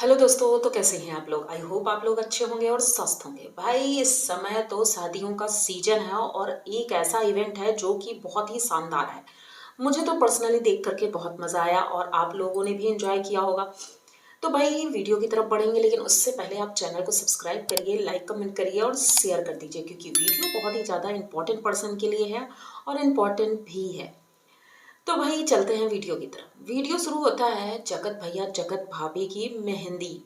Hello दोस्तों, तो कैसे हैं आप लोग? आई होप आप लोग अच्छे होंगे और स्वस्थ होंगे। भाई इस समय तो शादियों का सीजन है और एक ऐसा इवेंट है जो कि बहुत ही शानदार है। मुझे तो पर्सनली देख करके बहुत मज़ा आया और आप लोगों ने भी एंजॉय किया होगा। तो भाई वीडियो की तरफ बढ़ेंगे, लेकिन उससे पहले आप चैनल को सब्सक्राइब करिए, लाइक कमेंट करिए और शेयर कर दीजिए, क्योंकि वीडियो बहुत ही ज़्यादा इंपॉर्टेंट पर्सन के लिए है और इम्पॉर्टेंट भी है। तो भाई चलते हैं वीडियो की तरफ। वीडियो शुरू होता है जगत भैया जगत भाभी की मेहंदी।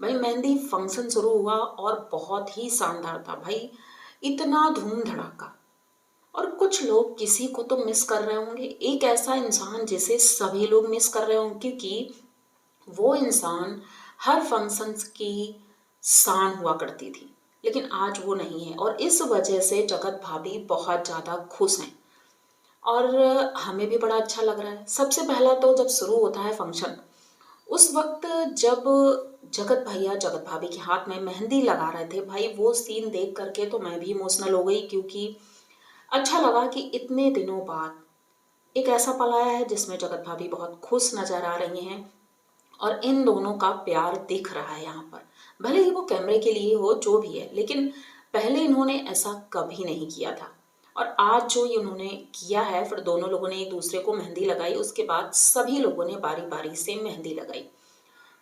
भाई मेहंदी फंक्शन शुरू हुआ और बहुत ही शानदार था भाई। इतना धूम धड़ाका। और कुछ लोग किसी को तो मिस कर रहे होंगे, एक ऐसा इंसान जिसे सभी लोग मिस कर रहे होंगे, क्योंकि वो इंसान हर फंक्शंस की शान हुआ करती थी, लेकिन आज वो नहीं है और इस वजह से जगत भाभी बहुत ज़्यादा खुश हैं और हमें भी बड़ा अच्छा लग रहा है। सबसे पहला तो जब शुरू होता है फंक्शन, उस वक्त जब जगत भैया जगत भाभी के हाथ में मेहंदी लगा रहे थे, भाई वो सीन देख करके तो मैं भी इमोशनल हो गई, क्योंकि अच्छा लगा कि इतने दिनों बाद एक ऐसा पल आया है जिसमें जगत भाभी बहुत खुश नजर आ रही हैं और इन दोनों का प्यार दिख रहा है यहाँ पर। भले ही वो कैमरे के लिए हो जो भी है, लेकिन पहले इन्होंने ऐसा कभी नहीं किया था। और आज जो इन्होंने किया है, फिर दोनों लोगों ने एक दूसरे को मेहंदी लगाई, उसके बाद सभी लोगों ने बारी बारी से मेहंदी लगाई।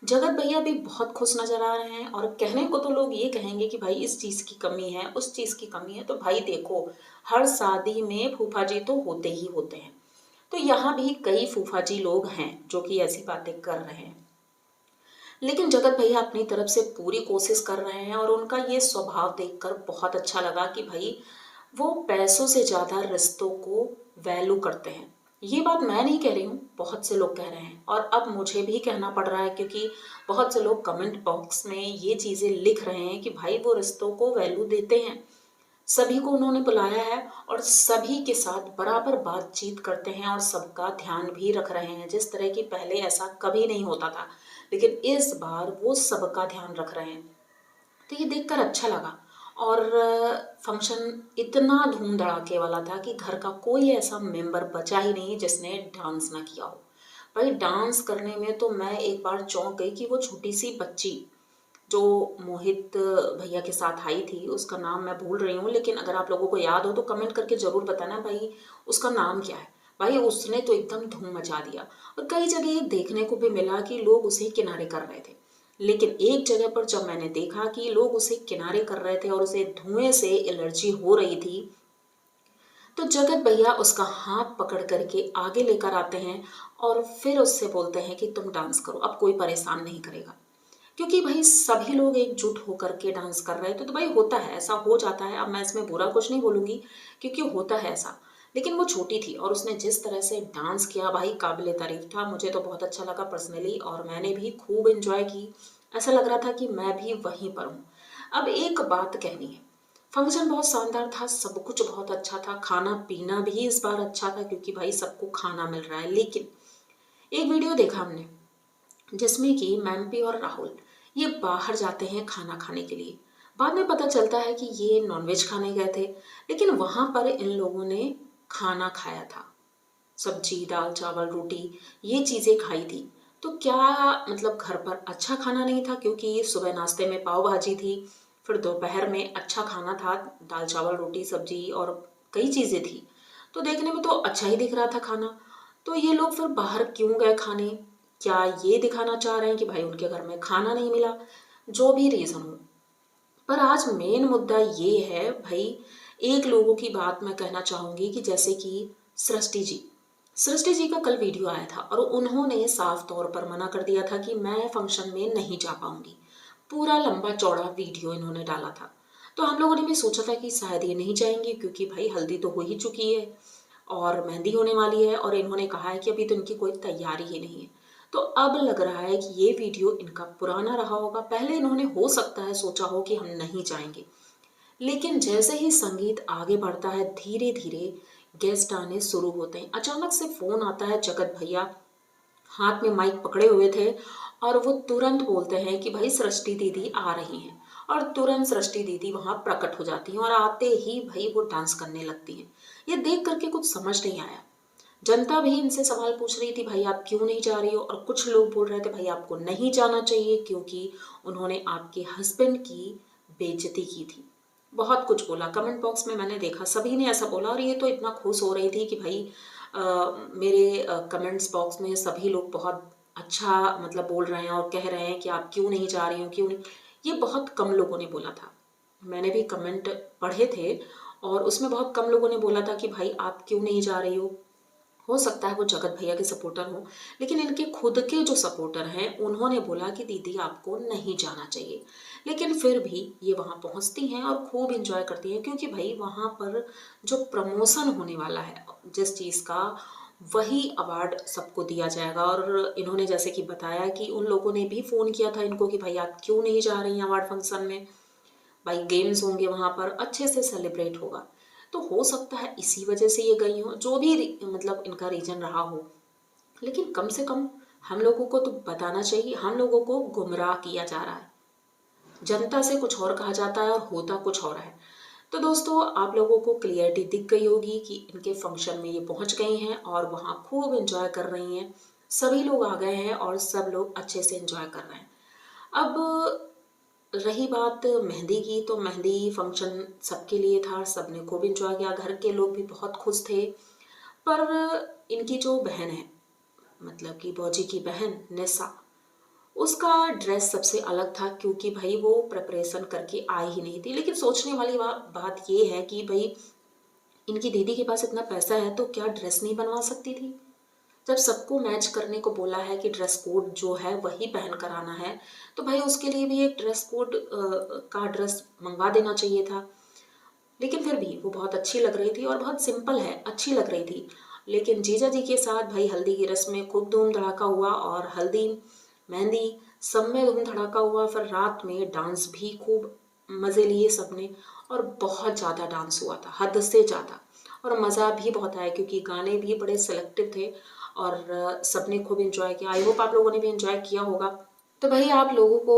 जगत भैया भी बहुत खुश नजर आ रहे हैं और कहने को तो लोग ये कहेंगे कि भाई इस चीज़ की कमी है, उस चीज़ की कमी है। तो भाई देखो, हर शादी में फूफा जी तो होते ही होते हैं। तो यहाँ भी कई फूफा जी लोग हैं जो कि ऐसी बातें कर रहे हैं, लेकिन जगत भैया अपनी तरफ से पूरी कोशिश कर रहे हैं और उनका ये स्वभाव देखकर बहुत अच्छा लगा कि भाई वो पैसों से ज़्यादा रिश्तों को वैल्यू करते हैं। ये बात मैं नहीं कह रही हूँ, बहुत से लोग कह रहे हैं और अब मुझे भी कहना पड़ रहा है, क्योंकि बहुत से लोग कमेंट बॉक्स में ये चीज़ें लिख रहे हैं कि भाई वो रिश्तों को वैल्यू देते हैं। सभी को उन्होंने बुलाया है और सभी के साथ बराबर बातचीत करते हैं और सबका ध्यान भी रख रहे हैं, जिस तरह की पहले ऐसा कभी नहीं होता था, लेकिन इस बार वो सबका ध्यान रख रहे हैं। तो ये देखकर अच्छा लगा। और फंक्शन इतना धूम धड़ाके वाला था कि घर का कोई ऐसा मेंबर बचा ही नहीं जिसने डांस ना किया हो। भाई डांस करने में तो मैं एक बार चौंक गई कि वो छोटी सी बच्ची जो मोहित भैया के साथ आई थी, उसका नाम मैं भूल रही हूँ, लेकिन अगर आप लोगों को याद हो तो कमेंट करके ज़रूर बताना भाई उसका नाम क्या है। भाई उसने तो एकदम धूम मचा दिया और कई जगह ये देखने को भी मिला कि लोग उसे किनारे कर रहे थे, लेकिन एक जगह पर जब मैंने देखा कि लोग उसे किनारे कर रहे थे और उसे धुएं से एलर्जी हो रही थी, तो जगत भैया उसका हाथ पकड़ करके आगे लेकर आते हैं और फिर उससे बोलते हैं कि तुम डांस करो, अब कोई परेशान नहीं करेगा। क्योंकि भाई सभी लोग एकजुट होकर के डांस कर रहे थे, तो भाई होता है, ऐसा हो जाता है। अब मैं इसमें बुरा कुछ नहीं बोलूंगी, क्योंकि होता है ऐसा। लेकिन वो छोटी थी और उसने जिस तरह से डांस किया भाई, काबिले तारीफ था। मुझे तो बहुत अच्छा लगा पर्सनली और मैंने भी खूब एंजॉय की। ऐसा लग रहा था कि मैं भी वहीं पर हूँ। अब एक बात कहनी है, फंक्शन बहुत शानदार था, सब कुछ बहुत अच्छा था, खाना पीना भी इस बार अच्छा था क्योंकि भाई सबको खाना मिल रहा है। लेकिन एक वीडियो देखा हमने जिसमें कि मैम्पी और राहुल ये बाहर जाते हैं खाना खाने के लिए। बाद में पता चलता है कि ये नॉनवेज खाने गए थे, लेकिन वहां पर इन लोगों ने खाना खाया था। सब्जी, दाल, चावल, रोटी, ये चीजें खाई थी। तो क्या मतलब घर पर अच्छा खाना नहीं था? क्योंकि सुबह नाश्ते में पाव भाजी थी, फिर दोपहर में अच्छा खाना था, दाल चावल रोटी सब्जी और कई चीजें थी। तो देखने में तो अच्छा ही दिख रहा था खाना। तो ये लोग फिर बाहर क्यों गए खाने? क्या ये दिखाना चाह रहे हैं कि भाई उनके घर में खाना नहीं मिला? जो भी रीजन हो, पर आज मेन मुद्दा ये है भाई। एक लोगों की बात मैं कहना चाहूंगी कि जैसे कि सृष्टि जी, सृष्टि जी का कल वीडियो आया था और उन्होंने साफ तौर पर मना कर दिया था कि मैं फंक्शन में नहीं जा पाऊंगी। पूरा लंबा चौड़ा वीडियो इन्होंने डाला था। तो हम लोगों ने भी सोचा था कि शायद ये नहीं जाएंगी, क्योंकि भाई हल्दी तो हो ही चुकी है और मेहंदी होने वाली है और इन्होंने कहा है कि अभी तो इनकी कोई तैयारी ही नहीं है। तो अब लग रहा है कि ये वीडियो इनका पुराना रहा होगा। पहले इन्होंने हो सकता है सोचा हो कि हम नहीं जाएंगे, लेकिन जैसे ही संगीत आगे बढ़ता है, धीरे धीरे गेस्ट आने शुरू होते हैं। अचानक से फोन आता है, जगत भैया हाथ में माइक पकड़े हुए थे और वो तुरंत बोलते हैं कि भाई सृष्टि दीदी आ रही हैं। और तुरंत सृष्टि दीदी वहां प्रकट हो जाती हैं और आते ही भाई वो डांस करने लगती हैं। ये देख करके कुछ समझ नहीं आया। जनता भी इनसे सवाल पूछ रही थी, भाई आप क्यों नहीं जा रही हो? और कुछ लोग बोल रहे थे, भाई आपको नहीं जाना चाहिए क्योंकि उन्होंने आपके हस्बैंड की बेइज्जती की थी। बहुत कुछ बोला, कमेंट बॉक्स में मैंने देखा सभी ने ऐसा बोला, और ये तो इतना खुश हो रही थी कि भाई मेरे कमेंट्स बॉक्स में सभी लोग बहुत अच्छा मतलब बोल रहे हैं और कह रहे हैं कि आप क्यों नहीं जा रही हो, क्यों नहीं। ये बहुत कम लोगों ने बोला था, मैंने भी कमेंट पढ़े थे और उसमें बहुत कम लोगों ने बोला था कि भाई आप क्यों नहीं जा रही हो सकता है वो जगत भैया के सपोर्टर हो, लेकिन इनके खुद के जो सपोर्टर हैं उन्होंने बोला कि दीदी आपको नहीं जाना चाहिए। लेकिन फिर भी ये वहाँ पहुँचती हैं और खूब इंजॉय करती हैं, क्योंकि भाई वहाँ पर जो प्रमोशन होने वाला है जिस चीज़ का, वही अवार्ड सबको दिया जाएगा। और इन्होंने जैसे कि बताया कि उन लोगों ने भी फ़ोन किया था इनको कि भाई आप क्यों नहीं जा रही हैं अवार्ड फंक्शन में, भाई गेम्स होंगे वहाँ पर, अच्छे से सेलिब्रेट होगा। तो हो सकता है इसी वजह से ये गई हो, जो भी मतलब इनका रीज़न रहा हो। लेकिन कम से कम हम लोगों को तो बताना चाहिए, हम लोगों को गुमराह किया जा रहा है, जनता से कुछ और कहा जाता है और होता कुछ और है। तो दोस्तों आप लोगों को क्लियरिटी दिख गई होगी कि इनके फंक्शन में ये पहुंच गई हैं और वहाँ खूब एंजॉय कर रही हैं, सभी लोग आ गए हैं और सब लोग अच्छे से एंजॉय कर रहे हैं। अब रही बात मेहंदी की, तो मेहंदी फंक्शन सबके लिए था, सबने खूब इंजॉय किया, घर के लोग भी बहुत खुश थे। पर इनकी जो बहन है, मतलब कि बौजी की बहन निशा, उसका ड्रेस सबसे अलग था, क्योंकि भाई वो प्रिपरेशन करके आई ही नहीं थी। लेकिन सोचने वाली बात ये है कि भाई इनकी दीदी के पास इतना पैसा है तो क्या ड्रेस नहीं बनवा सकती थी? जब सबको मैच करने को बोला है कि ड्रेस कोड जो है वही पहन कर आना है, तो भाई उसके लिए भी एक ड्रेस कोड का ड्रेस मंगवा देना चाहिए था। लेकिन फिर भी वो बहुत अच्छी लग रही थी और बहुत सिंपल है, अच्छी लग रही थी। लेकिन जीजा जी के साथ भाई हल्दी की रस्म में खूब धूम धड़ाका हुआ, और हल्दी मेहंदी सब में धूम धड़ाका हुआ। फिर रात में डांस भी खूब मज़े लिए सबने, और बहुत ज़्यादा डांस हुआ था, हद से ज़्यादा। और मज़ा भी बहुत आया क्योंकि गाने भी बड़े सेलेक्टिव थे और सबने खूब इंजॉय किया। आई होप आप लोगों ने भी इंजॉय किया होगा। तो भाई आप लोगों को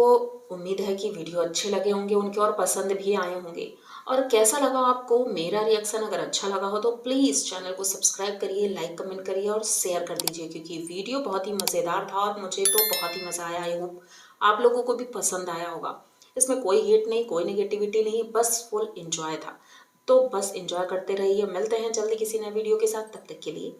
उम्मीद है कि वीडियो अच्छे लगे होंगे उनके और पसंद भी आए होंगे। और कैसा लगा आपको मेरा रिएक्शन? अगर अच्छा लगा हो तो प्लीज़ चैनल को सब्सक्राइब करिए, लाइक कमेंट करिए और शेयर कर दीजिए, क्योंकि वीडियो बहुत ही मज़ेदार था और मुझे तो बहुत ही मज़ा आया। आई होप आप लोगों को भी पसंद आया होगा। इसमें कोई हेट नहीं, कोई नेगेटिविटी नहीं, बस फुल इंजॉय था। तो बस इंजॉय करते रहिए, मिलते हैं जल्दी किसी नए वीडियो के साथ, तब तक के लिए